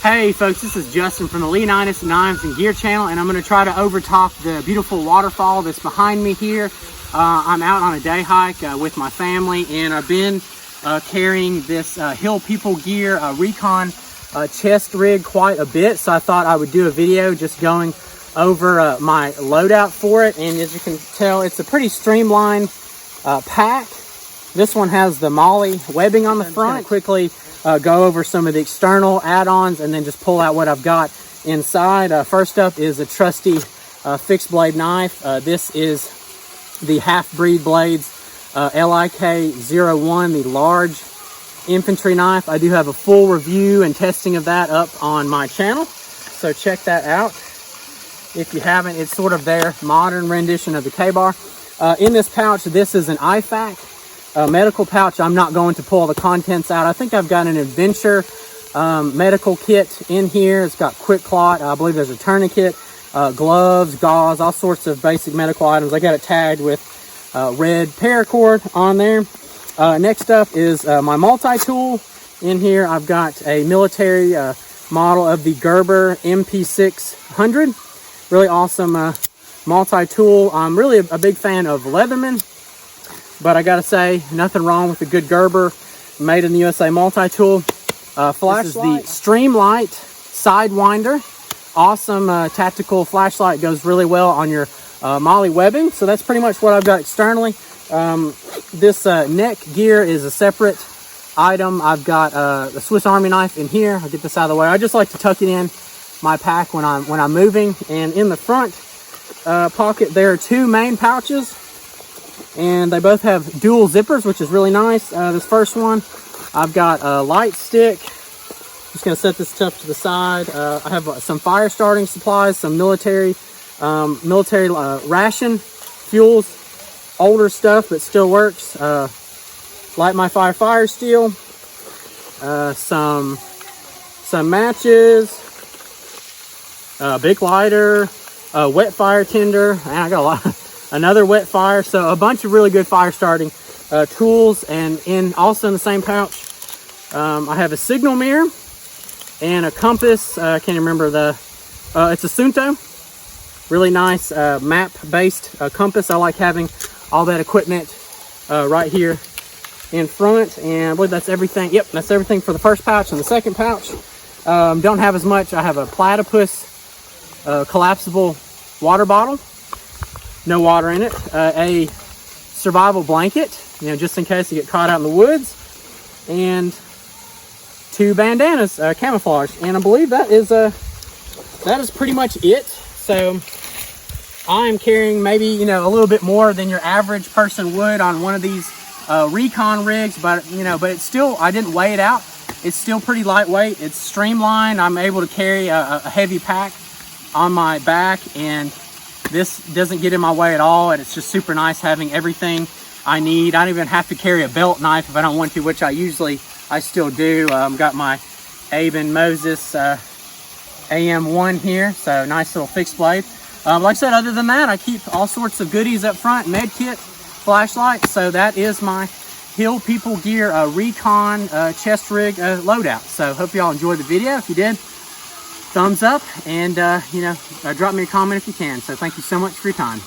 Hey folks, this is Justin from the Leonidas Knives and Gear channel, and I'm going to try to overtop the beautiful waterfall that's behind me here. I'm out on a day hike with my family, and I've been carrying this Hill People Gear Recon chest rig quite a bit, so I thought I would do a video just going over my loadout for it. And as you can tell, it's a pretty streamlined pack. This one has the MOLLE webbing on the front. Quickly go over some of the external add-ons and then just pull out what I've got inside. First up is a trusty fixed blade knife. This is the Half-Breed Blades LIK-01, the large infantry knife. I do have a full review and testing of that up on my channel, so check that out if you haven't. It's sort of their modern rendition of the K-bar. In this pouch, this is an IFAK medical pouch. I'm not going to pull the contents out. I think I've got an adventure medical kit in here. It's got quick clot. I believe there's a tourniquet, gloves, gauze, all sorts of basic medical items. I got it tagged with red paracord on there. Next up is my multi-tool. In here I've got a military model of the Gerber MP600. Really awesome multi-tool. I'm really a big fan of Leatherman, but I gotta say, nothing wrong with a good Gerber made in the USA multi-tool. Flashlight. This is the Streamlight Sidewinder. Awesome tactical flashlight. Goes really well on your MOLLE webbing. So that's pretty much what I've got externally. This neck gear is a separate item. I've got the Swiss Army knife in here. I'll get this out of the way. I just like to tuck it in my pack when I'm moving. And in the front pocket, there are two main pouches, and they both have dual zippers, which is really nice. This first one, I've got a light stick. Just gonna set this stuff to the side. I have some fire starting supplies, some military ration fuels, older stuff but still works. Light my fire steel, some matches, big lighter, wet fire tinder, and I got a lot. Another wet fire. So a bunch of really good fire starting tools. And also in the same pouch, I have a signal mirror and a compass. I can't remember it's a Sunto. Really nice map-based compass. I like having all that equipment right here in front. And I believe that's everything. Yep, that's everything for the first pouch. And the second pouch, don't have as much. I have a platypus collapsible water bottle. No water in it. A survival blanket, just in case you get caught out in the woods. And two bandanas, camouflage. And I believe that is pretty much it. So I'm carrying maybe, a little bit more than your average person would on one of these Recon rigs, but it's still, I didn't weigh it out. It's still pretty lightweight. It's streamlined. I'm able to carry a heavy pack on my back, and this doesn't get in my way at all. And it's just super nice having everything I need. I don't even have to carry a belt knife if I don't want to, which I still do. Got my Abe and Moses AM1 here, so nice little fixed blade. Like I said, other than that, I keep all sorts of goodies up front, med kit, flashlight. So that is my Hill People Gear Recon chest rig loadout. So hope you all enjoyed the video. If you did, thumbs up, and drop me a comment if you can. So thank you so much for your time.